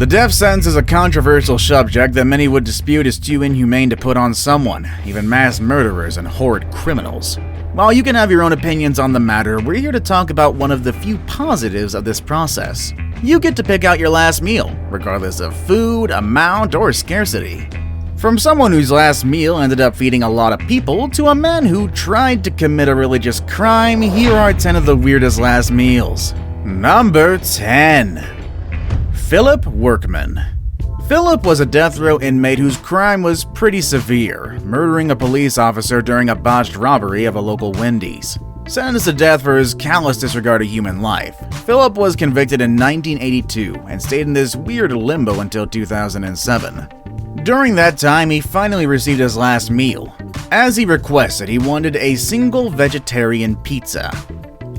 The death sentence is a controversial subject that many would dispute is too inhumane to put on someone, even mass murderers and horrid criminals. While you can have your own opinions on the matter, we're here to talk about one of the few positives of this process. You get to pick out your last meal, regardless of food, amount, or scarcity. From someone whose last meal ended up feeding a lot of people to a man who tried to commit a religious crime, here are 10 of the weirdest last meals. Number 10. PHILLIP Workman. PHILLIP was a death row inmate whose crime was pretty severe, murdering a police officer during a botched robbery of a local Wendy's. Sentenced to death for his callous disregard of human life, PHILLIP was convicted in 1982 and stayed in this weird limbo until 2007. During that time, he finally received his last meal. As he requested, he wanted a single vegetarian pizza.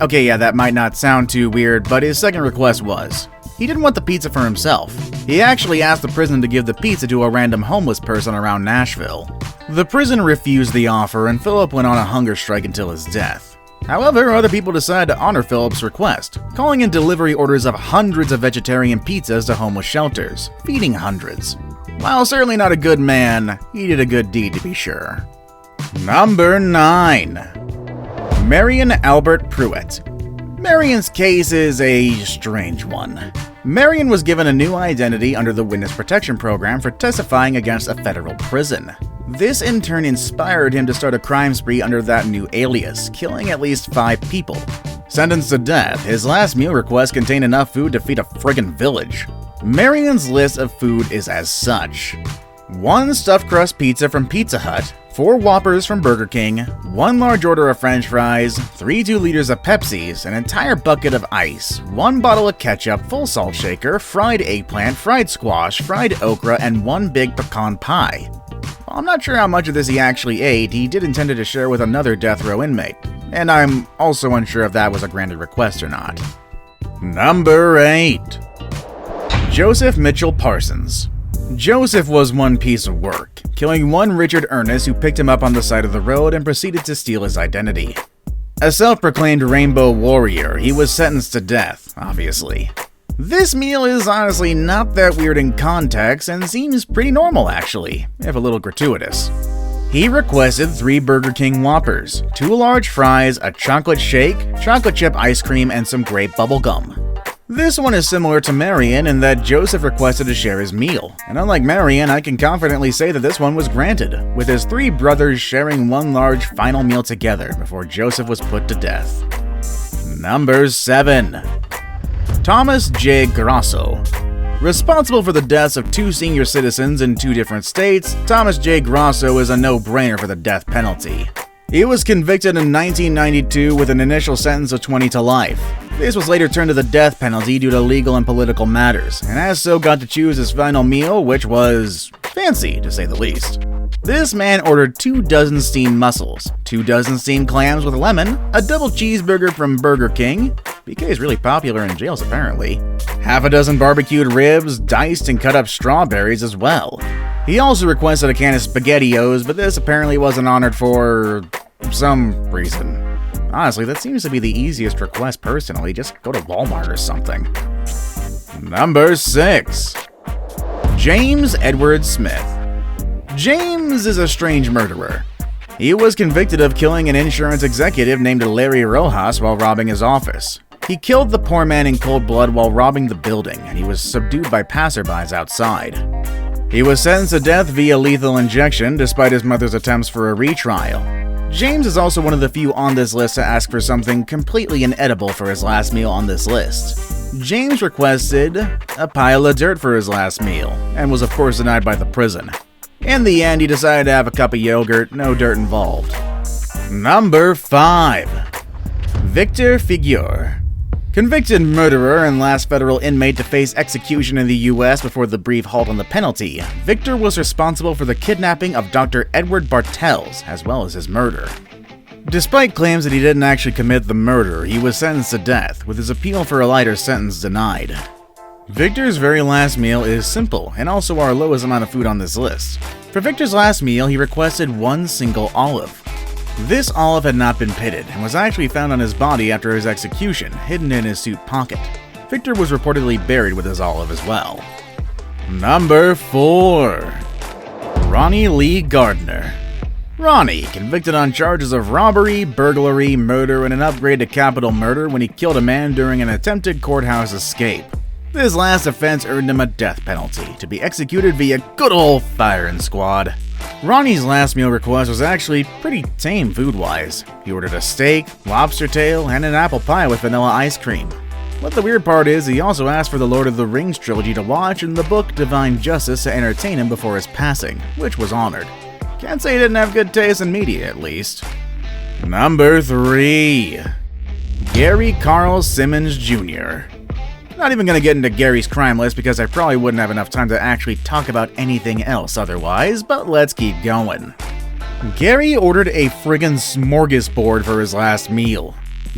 Okay, yeah, that might not sound too weird, but his second request was. He didn't want the pizza for himself. He actually asked the prison to give the pizza to a random homeless person around Nashville. The prison refused the offer, and PHILLIP went on a hunger strike until his death. However, other people decided to honor PHILLIP's request, calling in delivery orders of hundreds of vegetarian pizzas to homeless shelters, feeding hundreds. While certainly not a good man, he did a good deed to be sure. Number 9. Marion Albert Pruett. Marion's case is a strange one. Marion was given a new identity under the Witness Protection Program for testifying against a federal prison. This in turn inspired him to start a crime spree under that new alias, killing at least 5 people. Sentenced to death, his last meal request contained enough food to feed a friggin' village. Marion's list of food is as such: 1 stuffed crust pizza from Pizza Hut, 4 Whoppers from Burger King, 1 large order of French fries, 3 2-liters of Pepsis, an entire bucket of ice, 1 bottle of ketchup, full salt shaker, fried eggplant, fried squash, fried okra, and 1 big pecan pie. While I'm not sure how much of this he actually ate, he did intend to share with another death row inmate, and I'm also unsure if that was a granted request or not. Number 8. Joseph Mitchell Parsons. Joseph was one piece of work, killing one Richard Ernest who picked him up on the side of the road and proceeded to steal his identity. A self-proclaimed rainbow warrior, he was sentenced to death, obviously. This meal is honestly not that weird in context and seems pretty normal actually, if a little gratuitous. He requested 3 Burger King Whoppers, 2 large fries, a chocolate shake, chocolate chip ice cream, and some grape bubblegum. This one is similar to Marion in that Joseph requested to share his meal, and unlike Marion, I can confidently say that this one was granted, with his 3 brothers sharing one large final meal together before Joseph was put to death. Number 7. Thomas J. Grasso. Responsible for the deaths of 2 senior citizens in 2 different states, Thomas J. Grasso is a no-brainer for the death penalty. He was convicted in 1992 with an initial sentence of 20 to life. This was later turned to the death penalty due to legal and political matters, and as so got to choose his final meal, which was fancy, to say the least. This man ordered 2 dozen steamed mussels, 2 dozen steamed clams with lemon, a double cheeseburger from Burger King, BK is really popular in jails apparently, half a dozen barbecued ribs, diced and cut up strawberries as well. He also requested a can of SpaghettiOs, but this apparently wasn't honored for some reason. Honestly, that seems to be the easiest request personally, just go to Walmart or something. Number 6. James Edward Smith. James is a strange murderer. He was convicted of killing an insurance executive named Larry Rojas while robbing his office. He killed the poor man in cold blood while robbing the building, and he was subdued by passerbys outside. He was sentenced to death via lethal injection despite his mother's attempts for a retrial. James is also one of the few on this list to ask for something completely inedible for his last meal on this list. James requested a pile of dirt for his last meal, and was of course denied by the prison. In the end, he decided to have a cup of yogurt, no dirt involved. Number 5. Victor FEGEUR. Convicted murderer and last federal inmate to face execution in the US before the brief halt on the penalty, Victor was responsible for the kidnapping of Dr. Edward Bartels, as well as his murder. Despite claims that he didn't actually commit the murder, he was sentenced to death, with his appeal for a lighter sentence denied. Victor's very last meal is simple, and also our lowest amount of food on this list. For Victor's last meal, he requested 1 single olive. This olive had not been pitted, and was actually found on his body after his execution, hidden in his suit pocket. Victor was reportedly buried with his olive as well. Number 4. Ronnie Lee Gardner. Ronnie, convicted on charges of robbery, burglary, murder, and an upgrade to capital murder when he killed a man during an attempted courthouse escape. This last offense earned him a death penalty, to be executed via good old firing squad. Ronnie's last meal request was actually pretty tame food-wise. He ordered a steak, lobster tail, and an apple pie with vanilla ice cream. But the weird part is, he also asked for the Lord of the Rings trilogy to watch and the book Divine Justice to entertain him before his passing, which was honored. Can't say he didn't have good taste in media, at least. Number 3. Gary Carl Simmons Jr. Not even gonna get into Gary's crime list because I probably wouldn't have enough time to actually talk about anything else otherwise, but let's keep going. Gary ordered a friggin' smorgasbord for his last meal.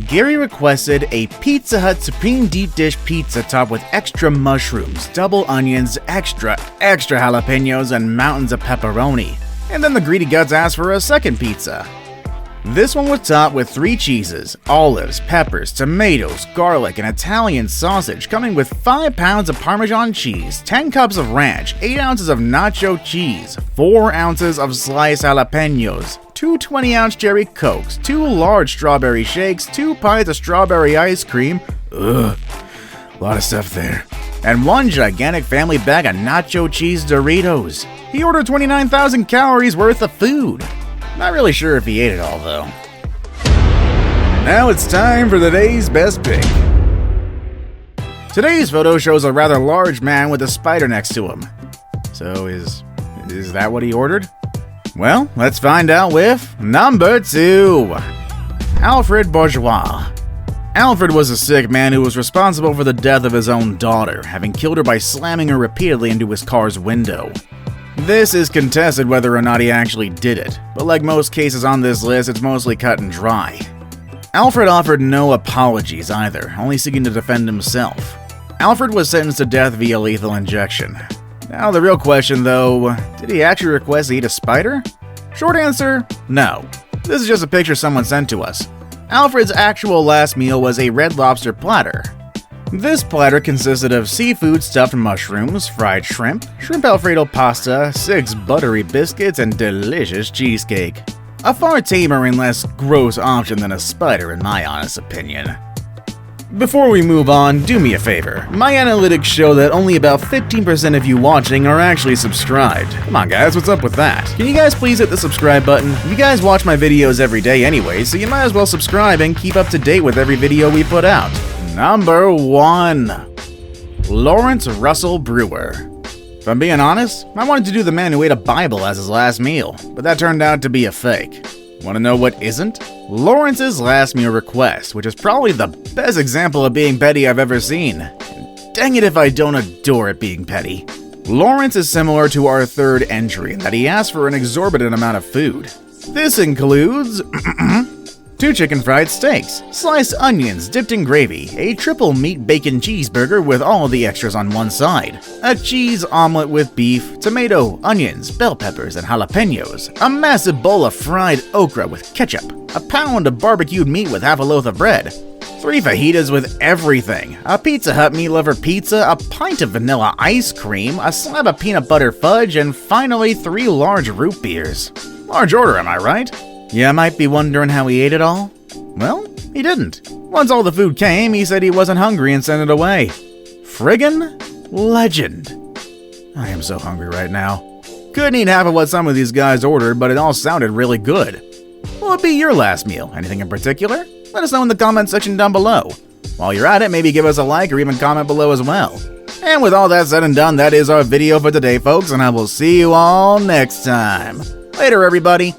Gary requested a Pizza Hut Supreme Deep Dish Pizza topped with extra mushrooms, double onions, extra jalapenos, and mountains of pepperoni. And then the greedy guts asked for a second pizza. This one was topped with 3 cheeses, olives, peppers, tomatoes, garlic, and Italian sausage, coming with 5 pounds of Parmesan cheese, 10 cups of ranch, 8 ounces of nacho cheese, 4 ounces of sliced jalapenos, 2 20-ounce cherry cokes, 2 large strawberry shakes, 2 pints of strawberry ice cream, a lot of stuff there, and 1 gigantic family bag of nacho cheese Doritos. He ordered 29,000 calories worth of food. Not really sure if he ate it all, though. Now it's time for today's best pick. Today's photo shows a rather large man with a spider next to him. So is that what he ordered? Well, let's find out with number 2. Alfred Bourgeois. Alfred was a sick man who was responsible for the death of his own daughter, having killed her by slamming her repeatedly into his car's window. This is contested whether or not he actually did it, but like most cases on this list, it's mostly cut and dry. Alfred offered no apologies either, only seeking to defend himself. Alfred was sentenced to death via lethal injection. Now the real question though, did he actually request to eat a spider? Short answer, no. This is just a picture someone sent to us. Alfred's actual last meal was a red lobster platter. This platter consisted of seafood stuffed mushrooms, fried shrimp, shrimp alfredo pasta, 6 buttery biscuits, and delicious cheesecake. A far tamer and less gross option than a spider in my honest opinion. Before we move on, do me a favor. My analytics show that only about 15% of you watching are actually subscribed. Come on guys, what's up with that? Can you guys please hit the subscribe button? You guys watch my videos every day anyway, so you might as well subscribe and keep up to date with every video we put out. Number 1. Lawrence Russell Brewer. If I'm being honest, I wanted to do the man who ate a Bible as his last meal, but that turned out to be a fake. Want to know what isn't? Lawrence's last meal request, which is probably the best example of being petty I've ever seen. And dang it if I don't adore it being petty. Lawrence is similar to our third entry in that he asked for an exorbitant amount of food. This includes 2 chicken fried steaks, sliced onions dipped in gravy, a triple meat bacon cheeseburger with all of the extras on one side, a cheese omelet with beef, tomato, onions, bell peppers, and jalapenos, a massive bowl of fried okra with ketchup, a pound of barbecued meat with half a loaf of bread, 3 fajitas with everything, a Pizza Hut meat lover pizza, a pint of vanilla ice cream, a slab of peanut butter fudge, and finally 3 large root beers. Large order, am I right? You might be wondering how he ate it all? Well, he didn't. Once all the food came, he said he wasn't hungry and sent it away. Friggin' legend. I am so hungry right now. Couldn't eat half of what some of these guys ordered, but it all sounded really good. What would be your last meal? Anything in particular? Let us know in the comment section down below. While you're at it, maybe give us a like or even comment below as well. And with all that said and done, that is our video for today, folks, and I will see you all next time. Later, everybody.